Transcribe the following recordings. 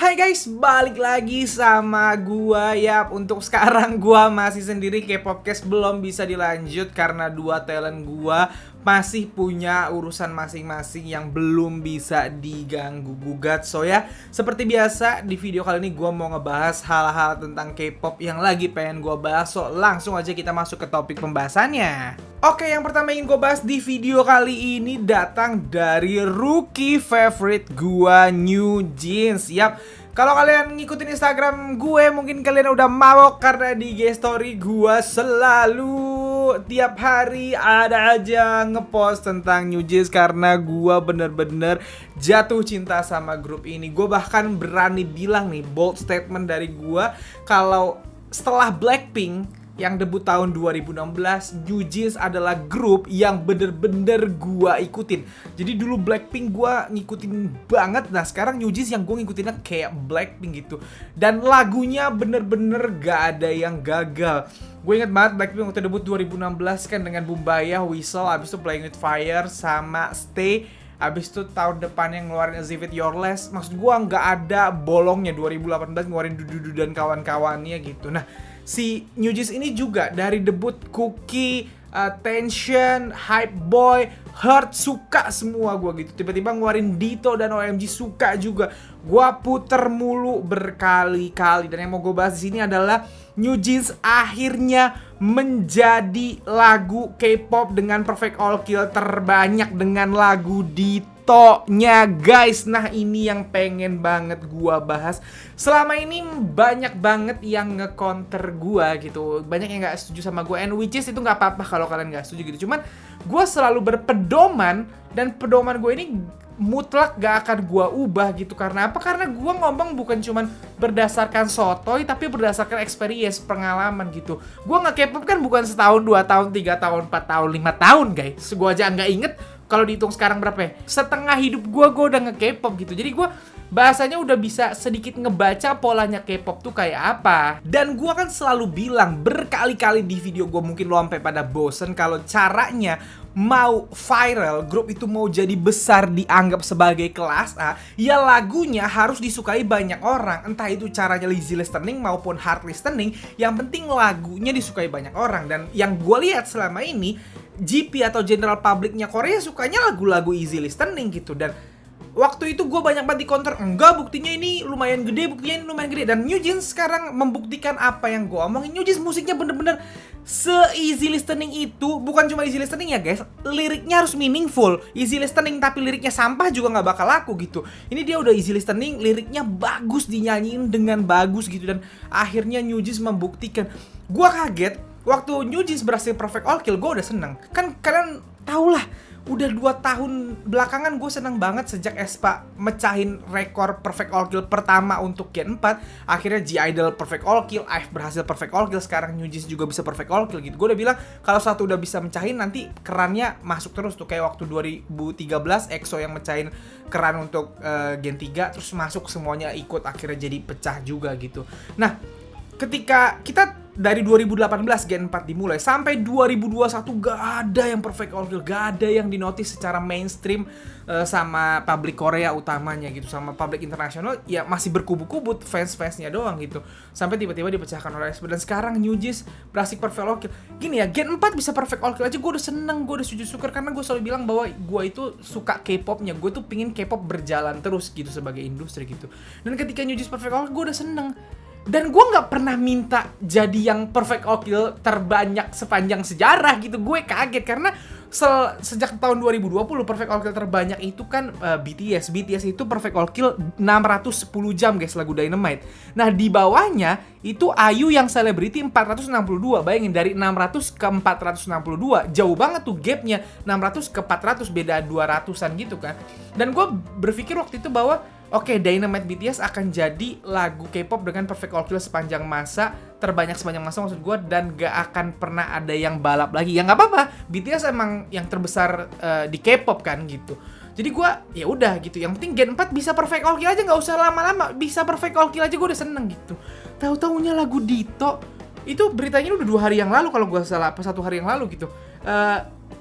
Hai guys, balik lagi sama gua. Yap, untuk sekarang gua masih sendiri, K-Popcast belum bisa dilanjut karena dua talent gua masih punya urusan masing-masing yang belum bisa diganggu gugat. So ya, seperti biasa di video kali ini gua mau ngebahas hal-hal tentang K-pop yang lagi pengen gua bahas. So langsung aja kita masuk ke topik pembahasannya. Oke, yang pertama ingin gue bahas di video kali ini datang dari rookie favorite gua, New Jeans. Yap, kalau kalian ngikutin Instagram gue mungkin kalian udah mabok karena di IG story gue selalu tiap hari ada aja ngepost tentang New Jeans karena gue bener-bener jatuh cinta sama grup ini. Gue bahkan berani bilang nih, bold statement dari gue, kalau setelah Blackpink yang debut tahun 2016, New Jeans adalah grup yang bener-bener gua ikutin. Jadi dulu Blackpink gua ngikutin banget, nah sekarang New Jeans yang gua ngikutinnya kayak Blackpink gitu. Dan lagunya bener-bener gak ada yang gagal. Gue inget banget Blackpink waktu debut 2016 kan dengan Bumbaya, Whistle, abis itu Playing With Fire sama Stay. Abis itu tahun depannya ngeluarin As If It Your Last. Maksud gue nggak ada bolongnya 2018 ngeluarin Dudu dan kawan-kawannya gitu. Nah, si New Jeans ini juga dari debut Cookie, Tension, Hype Boy, Heart, suka semua gue gitu. Tiba-tiba ngeluarin Ditto dan OMG, suka juga. Gue puter mulu berkali-kali. Dan yang mau gue bahas di sini adalah New Jeans akhirnya menjadi lagu K-pop dengan perfect all kill terbanyak dengan lagu Ditto-nya, guys. Nah, ini yang pengen banget gua bahas. Selama ini banyak banget yang nge-counter gua gitu. Banyak yang gak setuju sama gua, and which is itu gak apa-apa kalau kalian gak setuju gitu. Cuman gua selalu berpedoman, dan pedoman gue ini mutlak gak akan gua ubah gitu. Karena apa? Karena gua ngomong bukan cuman berdasarkan sotoy, tapi berdasarkan experience, pengalaman gitu. Gua nge-K-pop kan bukan setahun, 2 tahun, 3 tahun, 4 tahun, 5 tahun, guys. Gua aja nggak inget kalau dihitung sekarang berapa ya. Setengah hidup gua udah nge-K-pop gitu. Jadi gua bahasanya udah bisa sedikit ngebaca polanya K-pop tuh kayak apa. Dan gua kan selalu bilang berkali-kali di video gua, mungkin lo sampai pada bosen, kalau caranya mau viral, grup itu mau jadi besar, dianggap sebagai kelas A, ya lagunya harus disukai banyak orang. Entah itu caranya easy listening maupun hard listening, yang penting lagunya disukai banyak orang. Dan yang gue lihat selama ini, GP atau general publicnya Korea sukanya lagu-lagu easy listening gitu. Dan waktu itu gue banyak banget di counter, enggak, buktinya ini lumayan gede, buktinya ini lumayan gede. Dan New Jeans sekarang membuktikan apa yang gue omongin. New Jeans musiknya bener-bener se-easy listening itu. Bukan cuma easy listening ya guys, liriknya harus meaningful. Easy listening tapi liriknya sampah juga gak bakal laku gitu. Ini dia udah easy listening, liriknya bagus, dinyanyiin dengan bagus gitu. Dan akhirnya New Jeans membuktikan. Gue kaget waktu New Jeans berhasil perfect all kill, gue udah seneng. Kan kalian tau lah, udah 2 tahun belakangan gue seneng banget sejak aespa mecahin rekor perfect all kill pertama untuk Gen 4. Akhirnya G-Idol perfect all kill, IVE berhasil perfect all kill, sekarang New Jeans juga bisa perfect all kill gitu. Gue udah bilang kalau satu udah bisa mecahin, nanti kerannya masuk terus tuh. Kayak waktu 2013 EXO yang mecahin keran untuk Gen 3, terus masuk semuanya ikut, akhirnya jadi pecah juga gitu. Nah, ketika kita dari 2018 Gen 4 dimulai sampai 2021 gak ada yang perfect all kill, gak ada yang dinotis secara mainstream sama publik Korea utamanya gitu, sama publik internasional ya masih berkubu-kubu fans-fansnya doang gitu. Sampai tiba-tiba dipecahkan oleh aespa, dan sekarang New Jeans berhasil perfect all kill. Gini ya, Gen 4 bisa perfect all kill aja gue udah seneng, gue udah sujud syukur, karena gue selalu bilang bahwa gue itu suka K-popnya, gue tuh pingin K-pop berjalan terus gitu sebagai industri gitu. Dan ketika New Jeans perfect all kill, gue udah seneng. Dan gue gak pernah minta jadi yang perfect all kill terbanyak sepanjang sejarah gitu. Gue kaget karena sejak tahun 2020 perfect all kill terbanyak itu kan BTS. BTS itu perfect all kill 610 jam guys, lagu Dynamite. Nah di bawahnya itu IU yang Celebrity 462. Bayangin, dari 600 ke 462 jauh banget tuh gapnya. 600 ke 400 beda 200an gitu kan. Dan gue berpikir waktu itu bahwa oke, Dynamite BTS akan jadi lagu K-pop dengan perfect all kill sepanjang masa, terbanyak sepanjang masa maksud gue, dan gak akan pernah ada yang balap lagi. Ya nggak apa-apa, BTS emang yang terbesar di K-pop kan gitu. Jadi gue ya udah gitu, yang penting Gen 4 bisa perfect all kill aja, nggak usah lama-lama, bisa perfect all kill aja gue udah seneng gitu. Tahu-taunya lagu Ditto itu beritanya udah 2 hari yang lalu kalau gue salah, apa 1 hari yang lalu gitu.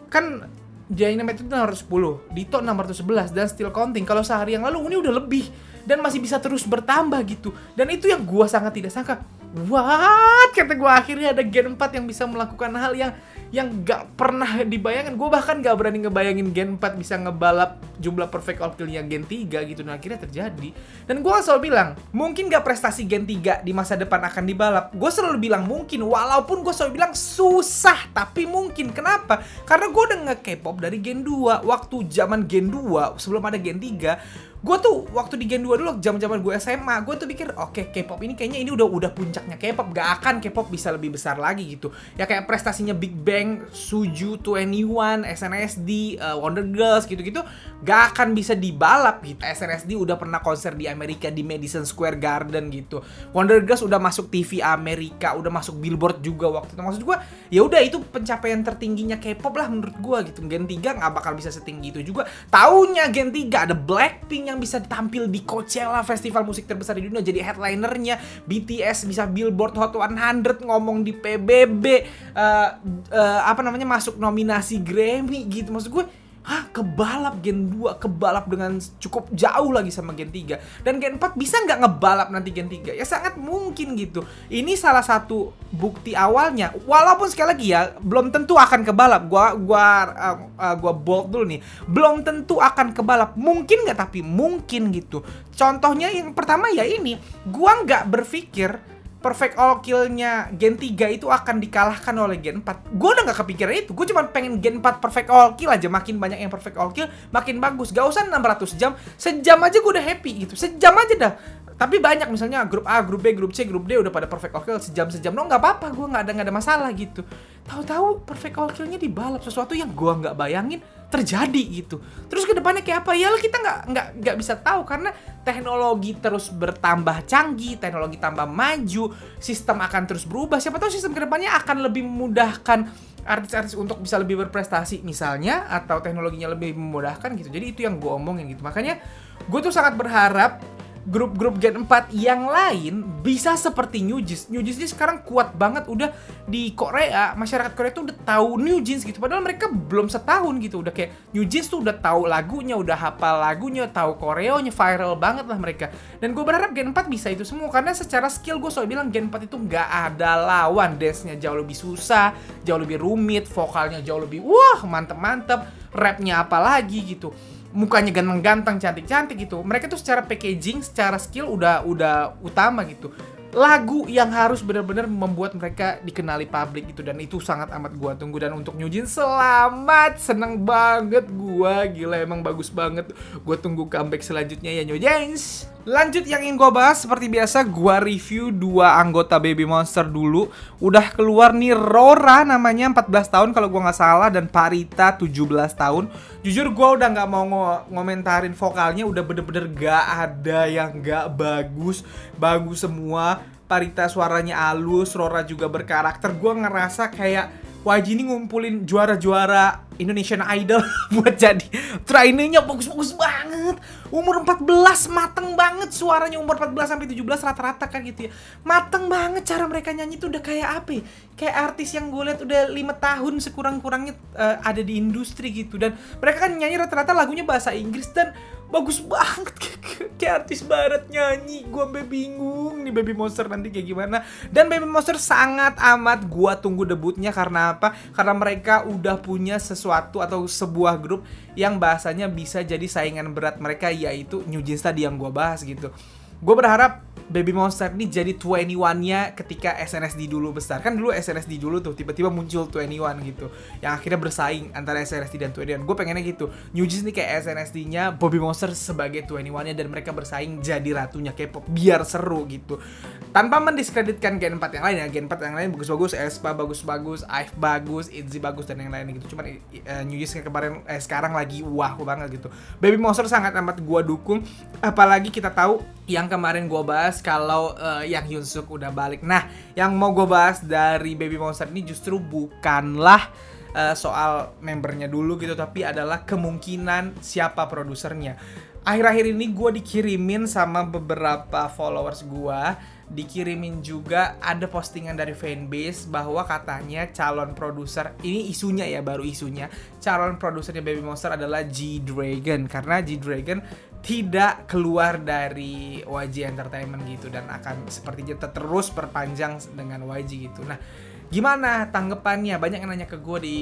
Kan Dynamite itu 610, Ditto 611 dan still counting. Kalau sehari yang lalu ini udah lebih. dan masih bisa terus bertambah gitu. Dan itu yang gua sangat tidak sangka. What? Kata gue, akhirnya ada Gen 4 yang bisa melakukan hal yang gak pernah dibayangin. Gue bahkan gak berani ngebayangin Gen 4 bisa ngebalap jumlah perfect all kill-nya Gen 3 gitu. Nah akhirnya terjadi. Dan gue selalu bilang, mungkin gak prestasi Gen 3 di masa depan akan dibalap. Gue selalu bilang mungkin, walaupun gue selalu bilang susah, tapi mungkin. Kenapa? Karena gue udah nge-K-pop dari Gen 2. Waktu zaman Gen 2, sebelum ada Gen 3, gue tuh waktu di Gen 2 dulu, zaman gue SMA, gue tuh pikir oke, K-pop ini kayaknya ini udah puncaknya K-pop, gak akan K-pop bisa lebih besar lagi gitu. Ya kayak prestasinya Big Bang, Suju, 21, SNSD, Wonder Girls gitu-gitu, gak akan bisa dibalap gitu. SNSD udah pernah konser di Amerika di Madison Square Garden gitu. Wonder Girls udah masuk TV Amerika, udah masuk Billboard juga waktu itu. Maksud gue, ya udah itu pencapaian tertingginya K-pop lah menurut gue gitu. Gen 3 gak bakal bisa setinggi itu juga. Taunya Gen 3 ada Blackpink yang bisa tampil di Coachella, festival musik terbesar di dunia, jadi headlinernya. BTS bisa Billboard Hot 100, ngomong di PBB, masuk nominasi Grammy gitu. Maksud gue, kebalap Gen 2, kebalap dengan cukup jauh lagi sama Gen 3. Dan Gen 4 bisa nggak ngebalap nanti Gen 3? Ya sangat mungkin gitu. Ini salah satu bukti awalnya. Walaupun sekali lagi ya, belum tentu akan kebalap. Gua bold dulu nih. Belum tentu akan kebalap. Mungkin nggak, tapi mungkin gitu. Contohnya yang pertama ya ini. Gua nggak berpikir perfect all kill-nya Gen 3 itu akan dikalahkan oleh Gen 4. Gue udah gak kepikiran itu. Gue cuma pengen Gen 4 perfect all kill aja. Makin banyak yang perfect all kill, makin bagus. Gak usah 600 jam. Sejam aja gue udah happy gitu. Sejam aja dah. Tapi banyak misalnya grup A, grup B, grup C, grup D udah pada perfect all kill sejam-sejam. No, gak apa-apa. Gue gak ada masalah gitu. Tahu-tahu perfect all kill-nya dibalap. Sesuatu yang gue gak bayangin terjadi gitu. Terus kedepannya kayak apa? Ya kita nggak bisa tahu karena teknologi terus bertambah canggih, teknologi tambah maju, sistem akan terus berubah. Siapa tahu sistem kedepannya akan lebih memudahkan artis-artis untuk bisa lebih berprestasi misalnya, atau teknologinya lebih memudahkan gitu. Jadi itu yang gue omongin gitu. Makanya gue tuh sangat berharap grup-grup Gen 4 yang lain bisa seperti New Jeans. New Jeans ini sekarang kuat banget, udah di Korea, masyarakat Korea tuh udah tahu New Jeans gitu. Padahal mereka belum setahun gitu, udah kayak New Jeans tuh udah tahu lagunya, udah hafal lagunya, tahu koreonya, viral banget lah mereka. Dan gue berharap Gen 4 bisa itu semua, karena secara skill gue selalu bilang Gen 4 itu nggak ada lawan. Dance-nya jauh lebih susah, jauh lebih rumit, vokalnya jauh lebih mantep-mantep, rapnya apalagi gitu. Mukanya ganteng-ganteng, cantik-cantik gitu. Mereka tuh secara packaging, secara skill udah utama gitu. Lagu yang harus benar-benar membuat mereka dikenali publik gitu, dan itu sangat amat gua tunggu. Dan untuk New Jeans, selamat, seneng banget gua, gila emang bagus banget. Gua tunggu comeback selanjutnya ya New Jeans. Lanjut yang ingin gua bahas, seperti biasa gua review 2 anggota Baby Monster dulu. Udah keluar nih Rora, namanya 14 tahun kalau gua nggak salah, dan Parita 17 tahun. Jujur gua udah nggak mau ngomentarin vokalnya, udah bener-bener gak ada yang gak bagus. Bagus semua. Parita suaranya halus, Rora juga berkarakter. Gue ngerasa kayak YG ini ngumpulin juara-juara Indonesian Idol buat jadi trainee-nya, bagus-bagus banget. Umur 14, mateng banget suaranya. Umur 14 sampai 17 rata-rata kan gitu ya. Mateng banget, cara mereka nyanyi tuh udah kayak apa ya? Kayak artis yang gue lihat udah 5 tahun sekurang-kurangnya ada di industri gitu. Dan mereka kan nyanyi rata-rata lagunya bahasa Inggris dan bagus banget, kayak artis barat nyanyi. Gue sampai bingung nih Baby Monster nanti kayak gimana. Dan Baby Monster sangat amat gue tunggu debutnya. Karena apa? Karena mereka udah punya sesuatu atau sebuah grup yang bahasanya bisa jadi saingan berat mereka, yaitu New Jeans tadi yang gue bahas gitu. Gue berharap Baby Monster ini jadi 21-nya ketika SNSD dulu besar. Kan dulu SNSD dulu tuh, tiba-tiba muncul 21 gitu, yang akhirnya bersaing antara SNSD dan 21. Gue pengennya gitu, New Jeans ini kayak SNSD-nya, Baby Monster sebagai 21-nya, dan mereka bersaing jadi ratunya K-pop, biar seru gitu. Tanpa mendiskreditkan Gen 4 yang lain ya. Gen 4 yang lain bagus-bagus, aespa bagus-bagus, IVE bagus, ITZY bagus, dan yang lain gitu. Cuman New Jeans kemarin sekarang lagi wah banget gitu. Baby Monster sangat amat gue dukung. Apalagi kita tahu yang kemarin gue bahas kalau yang Hyunsuk udah balik. Nah, yang mau gue bahas dari Baby Monster ini justru bukanlah soal membernya dulu gitu, tapi adalah kemungkinan siapa produsernya. Akhir-akhir ini gue dikirimin sama beberapa followers gue, dikirimin juga ada postingan dari fanbase bahwa katanya calon produser, ini isunya ya, baru isunya, calon produsernya Baby Monster adalah G-Dragon. Karena G-Dragon tidak keluar dari YG Entertainment gitu, dan akan sepertinya terus perpanjang dengan YG gitu. Nah, gimana tanggapannya? Banyak yang nanya ke gue di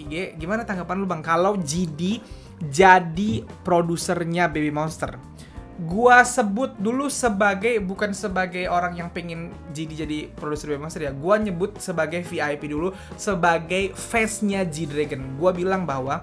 IG, gimana tanggapan lu Bang kalau GD jadi produsernya Baby Monster? Gua sebut dulu bukan sebagai orang yang pengen jadi produser Baby Monster ya. Gua nyebut sebagai VIP dulu, sebagai fansnya G-Dragon. Gua bilang bahwa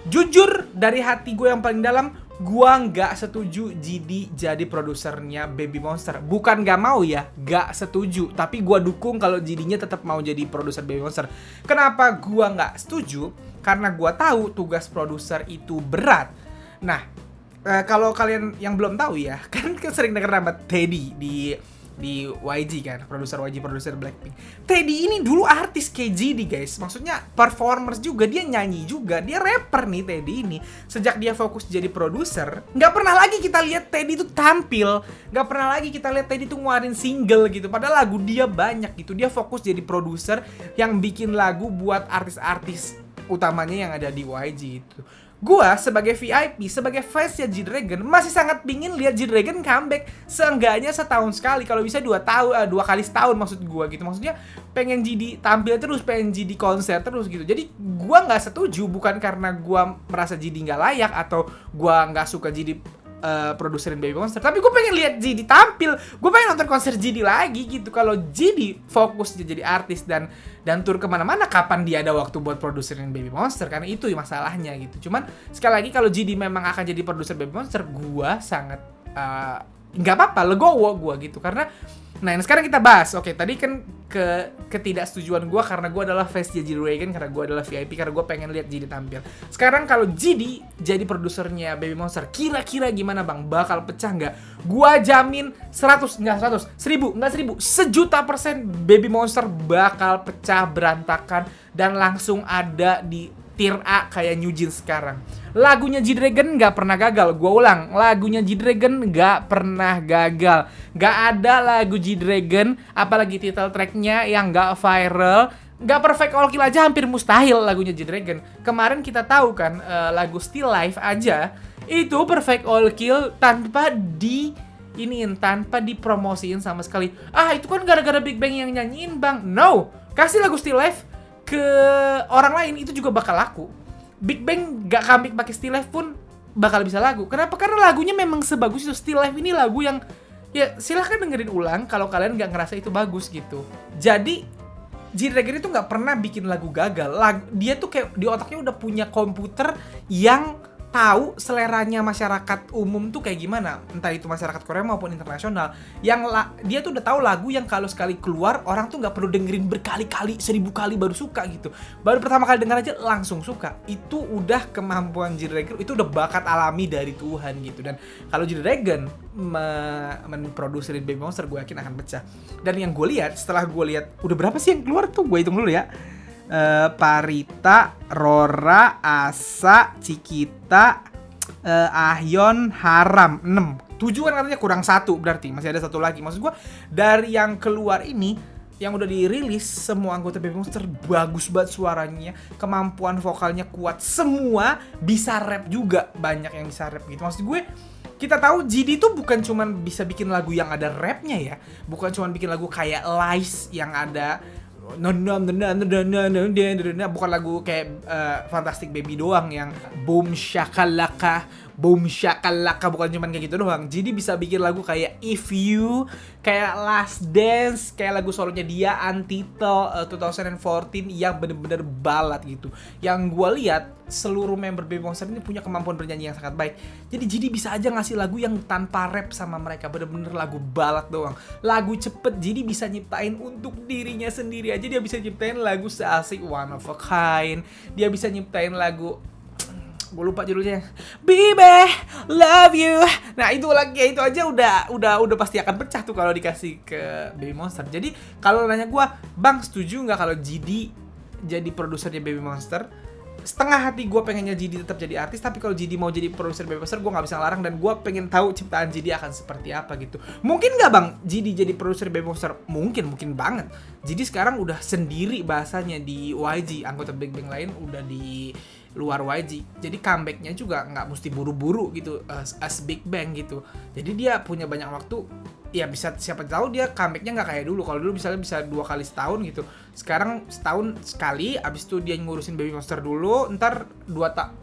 jujur dari hati gue yang paling dalam, gua nggak setuju GD jadi produsernya Baby Monster. Bukan nggak mau ya, nggak setuju. Tapi gua dukung kalau GD-nya tetap mau jadi produser Baby Monster. Kenapa gua nggak setuju? Karena gua tahu tugas produser itu berat. Nah, kalau kalian yang belum tahu ya, kan sering denger nama Teddy di YG kan, produser YG, produser Blackpink. Teddy ini dulu artis kayak GD guys, maksudnya performers juga, dia nyanyi juga, dia rapper nih Teddy ini. Sejak dia fokus jadi produser, nggak pernah lagi kita lihat Teddy itu tampil, nggak pernah lagi kita lihat Teddy itu ngeluarin single gitu. Padahal lagu dia banyak gitu, dia fokus jadi produser yang bikin lagu buat artis-artis utamanya yang ada di YG itu. Gua sebagai VIP, sebagai fansnya G-Dragon masih sangat pingin lihat G-Dragon comeback seenggaknya setahun sekali, kalau bisa 2 kali setahun maksud gua gitu. Maksudnya pengen GD tampil terus, pengen GD konser terus gitu. Jadi gua nggak setuju, bukan karena gua merasa GD nggak layak atau gua nggak suka GD produserin Baby Monster, tapi gue pengen lihat GD tampil, gue pengen nonton konser GD lagi gitu. Kalau GD fokus jadi artis dan tur kemana-mana, kapan dia ada waktu buat produserin Baby Monster? Karena itu masalahnya gitu. Cuman sekali lagi kalau GD memang akan jadi produser Baby Monster, gue sangat nggak apa-apa, legowo gue gitu. Karena nah, sekarang kita bahas. Oke, tadi kan ketidaksetujuan gue karena gue adalah fans G-Dragon, karena gue adalah VIP, karena gue pengen lihat GD tampil. Sekarang kalau GD jadi produsernya Baby Monster, kira-kira gimana Bang? Bakal pecah nggak? Gue jamin 100, nggak 100, 1000, nggak 1000, 1.000.000% Baby Monster bakal pecah berantakan dan langsung ada di tier A kayak New Jeans sekarang. Lagunya G-Dragon nggak pernah gagal. Gua ulang, lagunya G-Dragon nggak pernah gagal. Nggak ada lagu G-Dragon, apalagi title tracknya yang nggak viral, nggak perfect all kill aja hampir mustahil lagunya G-Dragon. Kemarin kita tahu kan lagu Still Life aja itu perfect all kill tanpa tanpa dipromosiin sama sekali. Itu kan gara-gara Big Bang yang nyanyiin Bang. No, kasih lagu Still Life ke orang lain itu juga bakal laku. Big Bang gak comeback pakai Still Life pun bakal bisa lagu. Kenapa? Karena lagunya memang sebagus itu. Still Life ini lagu yang ya silahkan dengerin ulang kalau kalian gak ngerasa itu bagus gitu. Jadi G-Dragon itu gak pernah bikin lagu gagal. Dia tuh kayak di otaknya udah punya komputer yang tahu seleranya masyarakat umum tuh kayak gimana, entah itu masyarakat Korea maupun internasional. Dia tuh udah tahu lagu yang kalau sekali keluar orang tuh nggak perlu dengerin berkali-kali, 1000 kali baru suka gitu. Baru pertama kali denger aja langsung suka. Itu udah kemampuan G-Dragon, itu udah bakat alami dari Tuhan gitu. Dan kalau G-Dragon memproduserin Baby Monster, gue yakin akan pecah. Dan yang gue lihat, setelah gue lihat udah berapa sih yang keluar tuh, gue hitung dulu ya. Parita, Rora, Asa, Cikita, Ahyon, Haram, 6. 7 kan katanya kurang 1, berarti masih ada 1 lagi. Maksud gue dari yang keluar ini, yang udah dirilis, semua anggota Baby Monster bagus banget suaranya, kemampuan vokalnya kuat, semua bisa rap juga, banyak yang bisa rap gitu. Maksud gue kita tahu GD tuh bukan cuman bisa bikin lagu yang ada rapnya ya, bukan cuman bikin lagu kayak Lies yang ada bukan lagu kayak Fantastic Baby doang yang boom shakalaka, bukan cuman kayak gitu doang. Jadi bisa bikin lagu kayak If You, kayak Last Dance, kayak lagu solonya dia Untitled 2014 yang bener-bener balad gitu. Yang gue lihat seluruh member Baby Monster ini punya kemampuan bernyanyi yang sangat baik. Jadi GD bisa aja ngasih lagu yang tanpa rap sama mereka, bener-bener lagu balad doang, lagu cepet. GD bisa nyiptain untuk dirinya sendiri aja, dia bisa nyiptain lagu seasik One of a Kind, dia bisa nyiptain lagu, gue lupa judulnya, Baby Love You. Nah itu lagi, itu aja udah pasti akan pecah tuh kalau dikasih ke Baby Monster. Jadi kalau nanya gue, Bang setuju nggak kalau GD jadi produsernya Baby Monster? Setengah hati gue pengennya GD tetap jadi artis, tapi kalau GD mau jadi produser Baby Monster, gue nggak bisa larang, dan gue pengen tahu ciptaan GD akan seperti apa gitu. Mungkin nggak Bang GD jadi produser Baby Monster? Mungkin banget. GD sekarang udah sendiri bahasanya di YG, anggota Big Bang lain udah luar YG. Jadi comebacknya juga nggak mesti buru-buru gitu, as Big Bang gitu. Jadi dia punya banyak waktu. Ya bisa, siapa tahu dia comebacknya nggak kayak dulu. Kalau dulu misalnya bisa 2 kali setahun gitu. Sekarang setahun sekali, abis itu dia ngurusin Baby Monster dulu, ntar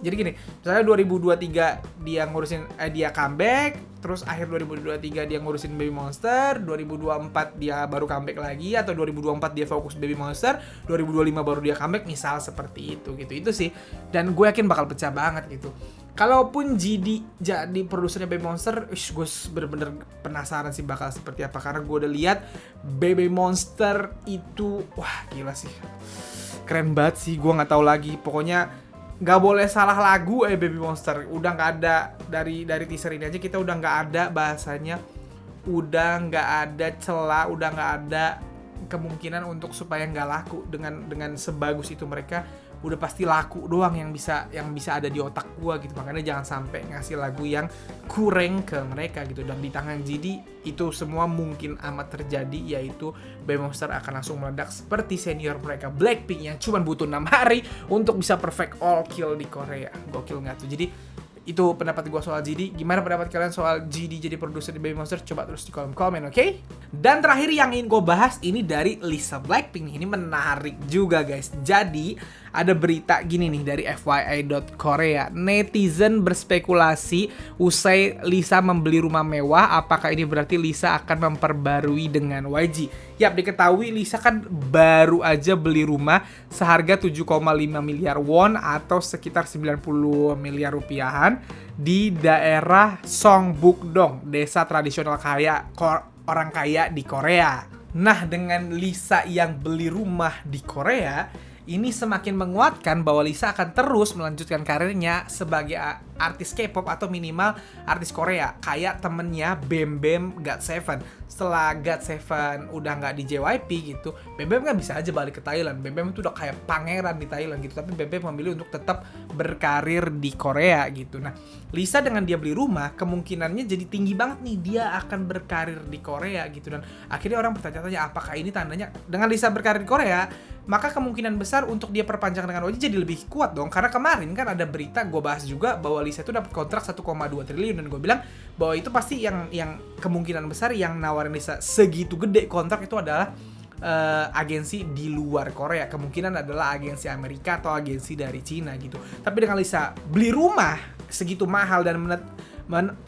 jadi gini, misalnya 2023 dia ngurusin dia comeback, terus akhir 2023 dia ngurusin Baby Monster, 2024 dia baru comeback lagi, atau 2024 dia fokus Baby Monster, 2025 baru dia comeback, misal seperti itu gitu. Itu sih, dan gue yakin bakal pecah banget gitu. Kalaupun GD jadi produsernya Baby Monster, gue bener-bener penasaran sih bakal seperti apa. Karena gue udah lihat Baby Monster itu, wah gila sih, keren banget sih. Gue nggak tahu lagi. Pokoknya nggak boleh salah lagu Baby Monster. Udah nggak ada dari teaser ini aja kita udah nggak ada bahasanya, udah nggak ada celah, udah nggak ada kemungkinan untuk supaya nggak laku dengan sebagus itu mereka. Udah pasti laku doang yang bisa ada di otak gua gitu. Makanya jangan sampai ngasih lagu yang kurang ke mereka gitu. Dan di tangan GD itu semua mungkin amat terjadi, yaitu Baby Monster akan langsung meledak seperti senior mereka Blackpink yang cuma butuh 6 hari untuk bisa perfect all kill di Korea. Gokil nggak tuh? Jadi itu pendapat gue soal GD. Gimana pendapat kalian soal GD jadi produser di Baby Monster? Coba terus di kolom komen, oke? Dan terakhir yang ingin gue bahas ini dari Lisa Blackpink. Ini menarik juga guys. Jadi ada berita gini nih dari FYI.Korea. Netizen berspekulasi usai Lisa membeli rumah mewah, apakah ini berarti Lisa akan memperbarui dengan YG? Yap, diketahui Lisa kan baru aja beli rumah seharga 7,5 miliar won atau sekitar 90 miliar rupiahan di daerah Songbukdong, desa tradisional orang kaya di Korea. Nah, dengan Lisa yang beli rumah di Korea, ini semakin menguatkan bahwa Lisa akan terus melanjutkan karirnya sebagai artis K-pop atau minimal artis Korea. Kayak temennya Bam Bam GOT7. Setelah GOT7 udah nggak di JYP gitu, Bam Bam kan bisa aja balik ke Thailand. Bam Bam itu udah kayak pangeran di Thailand gitu. Tapi Bam Bam memilih untuk tetap berkarir di Korea gitu. Nah, Lisa dengan dia beli rumah, kemungkinannya jadi tinggi banget nih dia akan berkarir di Korea gitu. Dan akhirnya orang bertanya-tanya, apakah ini tandanya dengan Lisa berkarir di Korea, maka kemungkinan besar untuk dia perpanjang dengan YG jadi lebih kuat dong. Karena kemarin kan ada berita, gue bahas juga, bahwa Lisa itu dapat kontrak 1,2 triliun. Dan gue bilang bahwa itu pasti yang kemungkinan besar yang nawarin Lisa segitu gede kontrak itu adalah agensi di luar Korea. Kemungkinan adalah agensi Amerika atau agensi dari Cina gitu. Tapi dengan Lisa beli rumah segitu mahal dan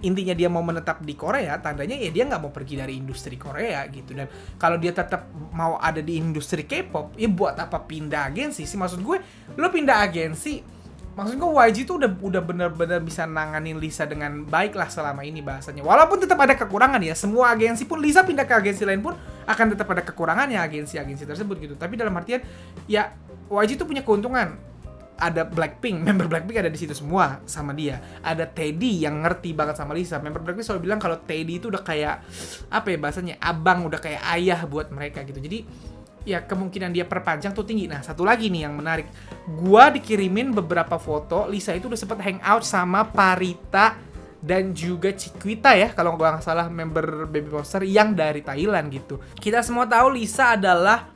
intinya dia mau menetap di Korea, tandanya ya dia nggak mau pergi dari industri Korea gitu. Dan kalau dia tetap mau ada di industri K-pop, ya buat apa pindah agensi sih? Maksud gue, lo pindah agensi, maksud gue YG tuh udah bener-bener bisa nanganin Lisa dengan baik lah selama ini bahasanya. Walaupun tetap ada kekurangan ya, semua agensi pun Lisa pindah ke agensi lain pun akan tetap ada kekurangannya agensi-agensi tersebut gitu. Tapi dalam artian ya YG tuh punya keuntungan. Ada Blackpink, member Blackpink ada di situ semua sama dia. Ada Teddy yang ngerti banget sama Lisa. Member Blackpink selalu bilang kalau Teddy itu udah kayak apa ya bahasanya, abang, udah kayak ayah buat mereka gitu. Jadi ya kemungkinan dia perpanjang tuh tinggi. Nah, satu lagi nih yang menarik. Gua dikirimin beberapa foto Lisa itu udah sempat hangout sama Parita dan juga Chiquita ya, kalau gua nggak salah, member Baby Monster yang dari Thailand gitu. Kita semua tahu Lisa adalah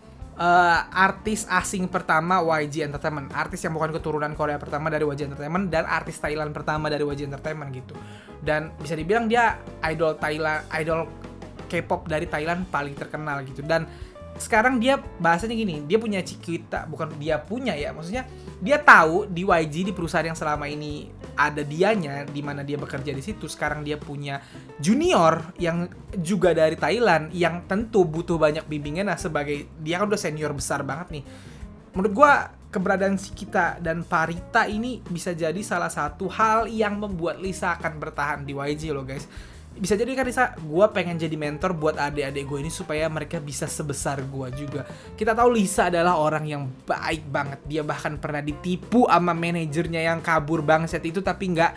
artis asing pertama YG Entertainment, artis yang bukan keturunan Korea pertama dari YG Entertainment, dan artis Thailand pertama dari YG Entertainment gitu. Dan bisa dibilang dia idol K-pop dari Thailand paling terkenal gitu. Dan sekarang dia bahasanya gini, dia punya Chiquita, bukan dia punya ya, maksudnya dia tahu di YG, di perusahaan yang selama ini ada dianya, di mana dia bekerja di situ. Sekarang dia punya junior yang juga dari Thailand, yang tentu butuh banyak bimbingan. Nah, sebagai dia kan udah senior besar banget nih. Menurut gua keberadaan Chiquita dan Parita ini bisa jadi salah satu hal yang membuat Lisa akan bertahan di YG loh guys. Bisa jadi kan Lisa, gue pengen jadi mentor buat adik-adik gue ini supaya mereka bisa sebesar gue juga. Kita tahu Lisa adalah orang yang baik banget. Dia bahkan pernah ditipu sama manajernya yang kabur bangsat itu, tapi nggak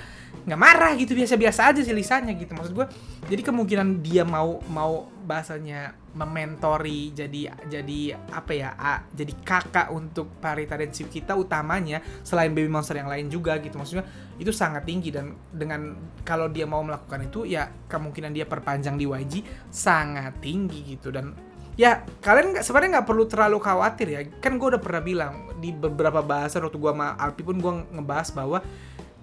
marah gitu, biasa-biasa aja sih Lisanya gitu. Maksud gue, jadi kemungkinan dia mau bahasanya mementori, jadi apa ya, jadi kakak untuk Parita dan Chiquita utamanya, selain Baby Monster yang lain juga gitu. Maksudnya itu sangat tinggi, dan dengan kalau dia mau melakukan itu ya kemungkinan dia perpanjang di YG sangat tinggi gitu. Dan Ya, kalian sebenarnya nggak perlu terlalu khawatir ya. Kan gue udah pernah bilang di beberapa bahasan waktu gue sama Alpi pun gue ngebahas bahwa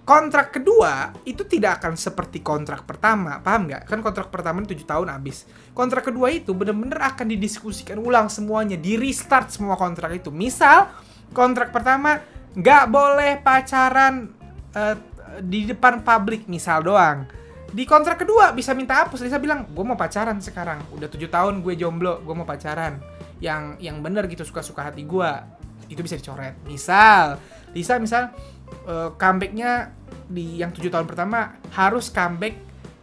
kontrak kedua itu tidak akan seperti kontrak pertama, paham nggak? Kan kontrak pertama 7 tahun habis. Kontrak kedua itu bener-bener akan didiskusikan ulang semuanya, di restart semua kontrak itu. Misal, kontrak pertama nggak boleh pacaran di depan publik, misal doang. Di kontrak kedua bisa minta hapus. Lisa bilang, gue mau pacaran sekarang. Udah 7 tahun gue jomblo, gue mau pacaran. Yang bener gitu, suka-suka hati gue. Itu bisa dicoret. Misal, Lisa comeback-nya di yang 7 tahun pertama harus comeback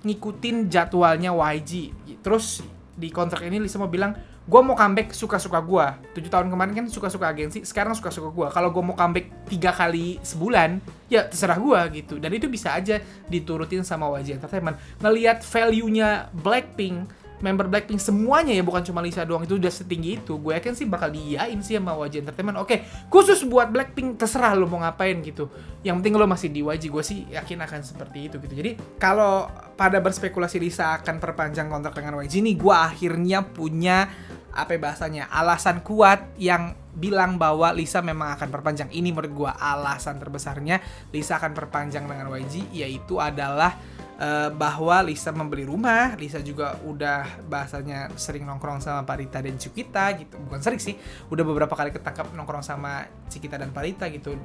ngikutin jadwalnya YG. Terus di kontrak ini Lisa mau bilang, gue mau comeback suka-suka gue. 7 tahun kemarin kan suka-suka agensi, sekarang suka-suka gue. Kalau gue mau comeback 3 kali sebulan, ya terserah gue gitu. Dan itu bisa aja diturutin sama YG Entertainment. Ngelihat value-nya Blackpink, member Blackpink semuanya ya, bukan cuma Lisa doang, itu udah setinggi itu. Gue yakin sih bakal diiyain sih sama YG Entertainment. Oke, khusus buat Blackpink terserah lo mau ngapain gitu. Yang penting lo masih di YG, gue sih yakin akan seperti itu gitu. Jadi kalau pada berspekulasi Lisa akan perpanjang kontrak dengan YG nih, gue akhirnya punya alasan kuat yang bilang bahwa Lisa memang akan perpanjang. Ini menurut gue alasan terbesarnya Lisa akan perpanjang dengan YG, yaitu adalah bahwa Lisa membeli rumah. Lisa juga udah bahasanya sering nongkrong sama Parita dan Cikita gitu. Bukan sering sih, udah beberapa kali ketangkap nongkrong sama Cikita dan Parita gitu.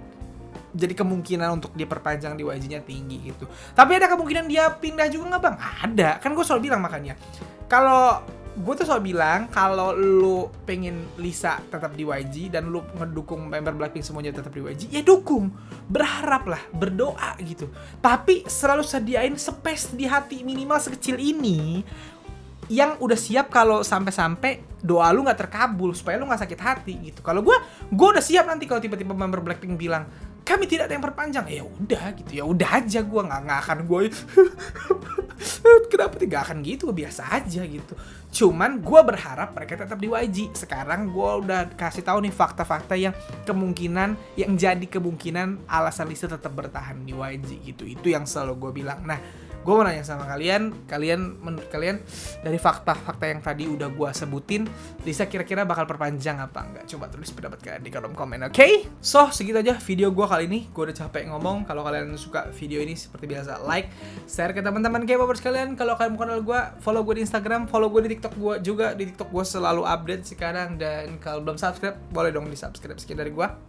Jadi kemungkinan untuk dia perpanjang di YG-nya tinggi gitu. Tapi ada kemungkinan dia pindah juga nggak bang? Ada, kan gue selalu bilang makanya. Kalau gue tuh selalu bilang, kalau lu pengen Lisa tetap di YG dan lu ngedukung member Blackpink semuanya tetap di YG, ya dukung, berharap lah, berdoa gitu. Tapi selalu sediain space di hati minimal sekecil ini yang udah siap kalau sampai-sampai doa lu nggak terkabul, supaya lu nggak sakit hati gitu. Kalau gue udah siap nanti kalau tiba-tiba member Blackpink bilang kami tidak ada yang perpanjang, ya udah gitu, ya udah aja, gue nggak akan gue kenapa tidak akan gitu, biasa aja gitu. Cuman gue berharap mereka tetap di YG. Sekarang gue udah kasih tahu nih fakta-fakta yang jadi kemungkinan alasan Lisa tetap bertahan di YG gitu. Itu yang selalu gue bilang. Nah, gue mau nanya sama kalian menurut kalian dari fakta-fakta yang tadi udah gue sebutin, Lisa kira-kira bakal perpanjang apa enggak? Coba tulis pendapat kalian di kolom komen, oke? So, segitu aja video gue kali ini. Gue udah capek ngomong. Kalau kalian suka video ini seperti biasa, like, share ke teman-teman K-popers kalian. Kalau kalian mau kenal gue, follow gue di Instagram, follow gue di TikTok gue juga. Di TikTok gue selalu update sekarang. Dan kalau belum subscribe, boleh dong di subscribe. Sekian dari gue.